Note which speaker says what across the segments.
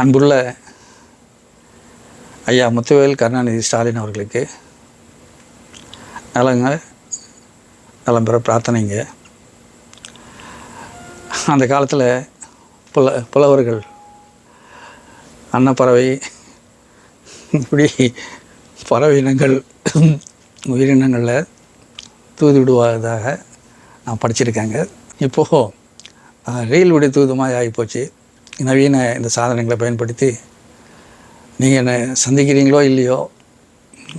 Speaker 1: அன்புள்ள ஐயா முத்துவேல் கருணாநிதி ஸ்டாலின் அவர்களுக்கு நலம் பெற பிரார்த்தனைங்க. அந்த காலத்தில் புலவர்கள் அன்னப்பறவை இப்படி பறவை இனங்கள் உயிரினங்களில் தூது விடுவதாக நான் படிச்சிருக்கேங்க. இப்போது ரயில் விடு தூது மாதிரி ஆகிப்போச்சு. நவீன இந்த சாதனங்களை பயன்படுத்தி நீங்கள் என்னை சந்திக்கிறீங்களோ இல்லையோ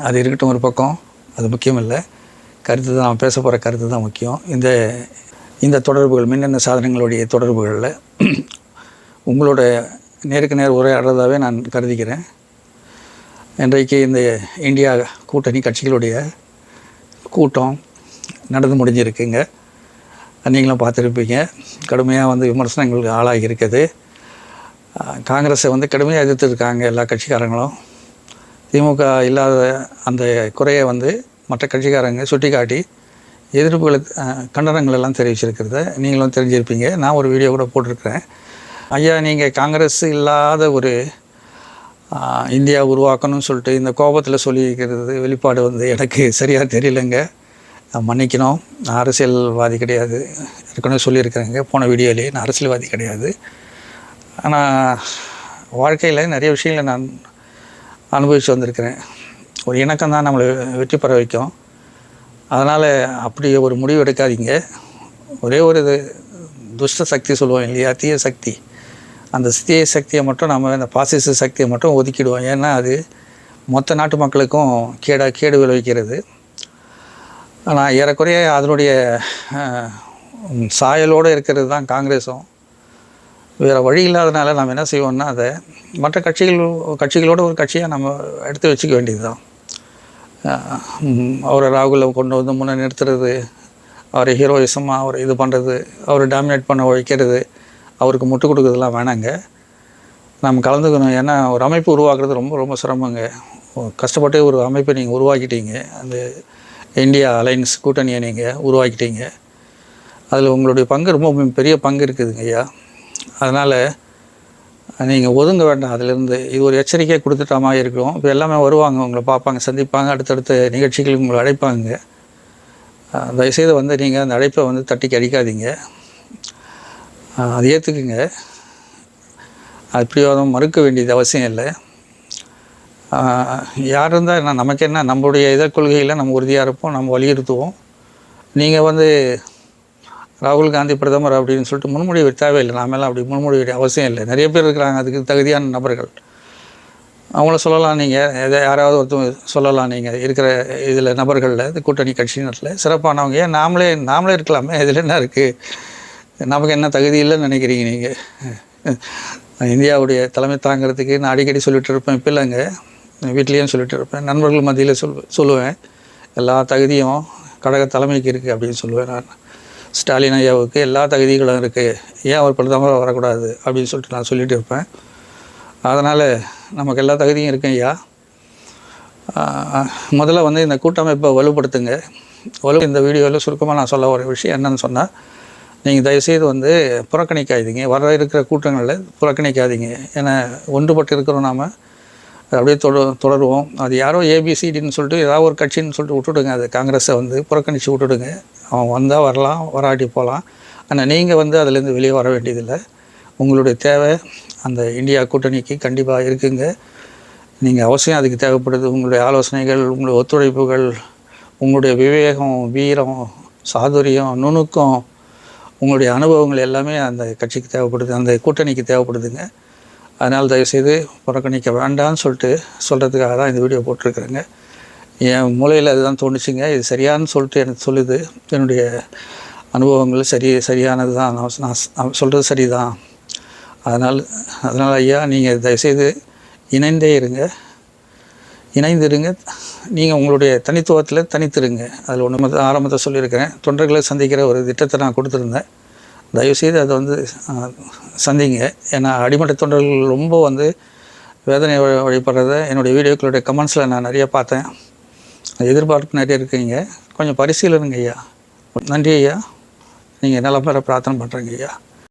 Speaker 1: அது இருக்கட்டும் ஒரு பக்கம், அது முக்கியம் இல்லை. கருத்து தான், பேச போகிற கருத்து தான் முக்கியம். இந்த தொடர்புகள், மின்னணு சாதனங்களுடைய தொடர்புகளில் உங்களோட நேருக்கு நேர் உரையாடுறதாகவே நான் கருதிக்கிறேன். இன்றைக்கு இந்த இந்தியா கூட்டணி கட்சிகளுடைய கூட்டம் நடந்து முடிஞ்சிருக்குங்க. நீங்களும் பார்த்துருப்பீங்க. கடுமையாக விமர்சனங்களுக்கு ஆளாகி இருக்குது. காங்கிரஸை கடுமையாக எதிர்த்துருக்காங்க எல்லா கட்சிக்காரங்களும். திமுக இல்லாத அந்த குறையை மற்ற கட்சிக்காரங்க சுட்டி காட்டி எதிர்ப்புகளை, கண்டனங்கள் எல்லாம் தெரிவிச்சிருக்கிறத நீங்களும் தெரிஞ்சிருப்பீங்க. நான் ஒரு வீடியோ கூட போட்டிருக்கிறேன். ஐயா, நீங்கள் காங்கிரஸ் இல்லாத ஒரு இந்தியா உருவாக்கணும்னு சொல்லிட்டு இந்த கோபத்தில் சொல்லியிருக்கிறது வெளிப்பாடு எனக்கு சரியாக தெரியலைங்க. மன்னிக்கணும். நான் அரசியல்வாதி கிடையாது, ஏற்கனவே சொல்லியிருக்கிறேங்க போன வீடியோலேயே. நான் அரசியல்வாதி கிடையாது. ஆனால் வாழ்க்கையில் நிறைய விஷயங்களை நான் அனுபவித்து வந்திருக்கிறேன். ஒரு இணக்கம் தான் நம்மளை வெற்றி பெற வைக்கும். அதனால் அப்படி ஒரு முடிவு எடுக்காதீங்க. ஒரே ஒரு துஷ்ட சக்தி சொல்லுவோம் இல்லையா, தீய சக்தி, அந்த தீய சக்தியை மட்டும் நம்ம இந்த பாசிச சக்தியை மட்டும் ஒதுக்கிடுவோம். ஏன்னா அது மொத்த நாட்டு மக்களுக்கும் கேடு விளைவிக்கிறது. ஆனால் ஏறக்குறைய அதனுடைய சாயலோடு இருக்கிறது தான் காங்கிரஸும். வேறு வழி இல்லாதனால நம்ம என்ன செய்வோம்னா, அதை மற்ற கட்சிகளோட ஒரு கட்சியாக நம்ம எடுத்து வச்சுக்க வேண்டியது தான். அவரை ராகுலை கொண்டு முன்னே நிறுத்துறது, அவரை ஹீரோயிசமாக அவர் இது பண்ணுறது, அவரை டாமினேட் பண்ண வைக்கிறது, அவருக்கு முட்டு கொடுக்குறதுலாம் வேணாங்க. நம்ம கலந்துக்கணும். ஏன்னா ஒரு அமைப்பு உருவாக்குறது ரொம்ப ரொம்ப சிரமங்க. கஷ்டப்பட்டு ஒரு அமைப்பை நீங்கள் உருவாக்கிட்டீங்க. அந்த இந்தியா அலையன்ஸ் கூட்டணியை நீங்கள் உருவாக்கிட்டீங்க. அதில் உங்களுடைய பங்கு ரொம்ப பெரிய பங்கு இருக்குதுங்க ஐயா. அதனால் நீங்கள் ஒதுங்க வேண்டாம் அதிலேருந்து. இது ஒரு எச்சரிக்கை கொடுத்துட்டா மாதிரி இருக்கும். இப்போ எல்லாமே வருவாங்க, உங்களை பார்ப்பாங்க, சந்திப்பாங்க, அடுத்தடுத்த நிகழ்ச்சிகளுக்கு உங்களை அழைப்பாங்க. தயவுசெய்து நீங்கள் அந்த அழைப்பை தட்டிக்கு அடிக்காதீங்க. அது ஏற்றுக்குங்க. அது பிடிவாதம் மறுக்க வேண்டியது அவசியம் இல்லை. யார் இருந்தால் என்ன, நமக்கு என்ன, நம்மளுடைய எதிர்கொள்கையில் நம்ம உறுதியாக இருப்போம், நம்ம வலியுறுத்துவோம். நீங்கள் ராகுல் காந்தி பிரதமர் அப்படின்னு சொல்லிட்டு முன்மொழிவு தேவையில்லை. நாமெல்லாம் அப்படி முன்மொழிவு அவசியம் இல்லை. நிறைய பேர் இருக்கிறாங்க அதுக்கு தகுதியான நபர்கள். அவங்கள சொல்லலாம். நீங்கள் யாராவது ஒருத்தவங்க சொல்லலாம். நீங்கள் இருக்கிற இதில் நபர்களில், இது கூட்டணி கட்சியினரில் சிறப்பானவங்க. ஏன் நாமளே இருக்கலாமே, இதில் என்ன இருக்குது? நமக்கு என்ன தகுதி இல்லைன்னு நினைக்கிறீங்க நீங்கள்? இந்தியாவுடைய தலைமை தாங்கிறதுக்கு நான் அடிக்கடி சொல்லிகிட்டு இருப்பேன். இப்போ இல்லைங்க, வீட்லேயும் சொல்லிகிட்டு இருப்பேன், நண்பர்கள் மத்தியில் சொல்லுவேன். எல்லா தகுதியும் கழக தலைமைக்கு இருக்குது அப்படின்னு சொல்லுவேன் நான். ஸ்டாலின் ஐயாவுக்கு எல்லா தகுதிகளும் இருக்குது, ஏன் அவர் பிரதமராக வரக்கூடாது அப்படின்னு சொல்லிட்டு நான் சொல்லிகிட்டு இருப்பேன். அதனால் நமக்கு எல்லா தகுதியும் இருக்கு ஐயா. முதல்ல இந்த கூட்டமைப்பை வலுப்படுத்துங்க. இந்த வீடியோவில் சுருக்கமாக நான் சொல்ல ஒரு விஷயம் என்னன்னு சொன்னால், நீங்கள் தயவுசெய்து புறக்கணிக்காதீங்க. வர இருக்கிற கூட்டங்களில் புறக்கணிக்காதீங்க. ஏன்னா ஒன்றுபட்டு இருக்கிறோம், நாம் அப்படியே தொடருவோம். அது யாரோ ஏபிசிடின்னு சொல்லிட்டு ஏதாவது ஒரு கட்சின்னு சொல்லிட்டு விட்டுடுங்க. அது காங்கிரஸை புறக்கணித்து விட்டுடுங்க. அவன் வந்தால் வரலாம், வராட்டி போகலாம். ஆனால் நீங்கள் அதுலேருந்து வெளியே வர வேண்டியதில்லை. உங்களுடைய தேவை அந்த இந்தியா கூட்டணிக்கு கண்டிப்பாக இருக்குங்க. நீங்கள் அவசியம் அதுக்கு தேவைப்படுது. உங்களுடைய ஆலோசனைகள், உங்களுடைய ஒத்துழைப்புகள், உங்களுடைய விவேகம், வீரம், சாதுரியம், நுணுக்கம், உங்களுடைய அனுபவங்கள் எல்லாமே அந்த கட்சிக்கு தேவைப்படுது, அந்த கூட்டணிக்கு தேவைப்படுதுங்க. அதனால் தயவுசெய்து புறக்கணிக்க வேண்டாம்னு சொல்கிறதுக்காக தான் இந்த வீடியோ போட்டிருக்கிறேங்க. என் மூலையில் அதுதான் தோணுச்சுங்க. இது சரியானு சொல்லிட்டு எனக்கு சொல்லுது. என்னுடைய அனுபவங்கள் சரியானது தான். நான் சொல்கிறது சரி தான். அதனால் ஐயா, நீங்கள் தயவுசெய்து இணைந்திருங்க. நீங்கள் உங்களுடைய தனித்துவத்தில் தனித்திருங்க. அதில் ஒன்று ஆரம்பத்தை சொல்லியிருக்கிறேன். தொண்டர்களை சந்திக்கிற ஒரு திட்டத்தை நான் கொடுத்துருந்தேன். தயவுசெய்து அதை சந்திங்க. ஏன்னா அடிமட்ட தொண்டர்கள் ரொம்ப வேதனை வழிபடுறத என்னுடைய வீடியோக்களுடைய கமெண்ட்ஸில் நான் நிறைய பார்த்தேன். எதிர்பார்ப்பு நிறைய இருக்குங்க. கொஞ்சம் பரிசீலனைங்க ஐயா. நன்றி ஐயா. நீங்கள் நலம் பெற பிரார்த்தனை பண்ணுறேங்க ஐயா.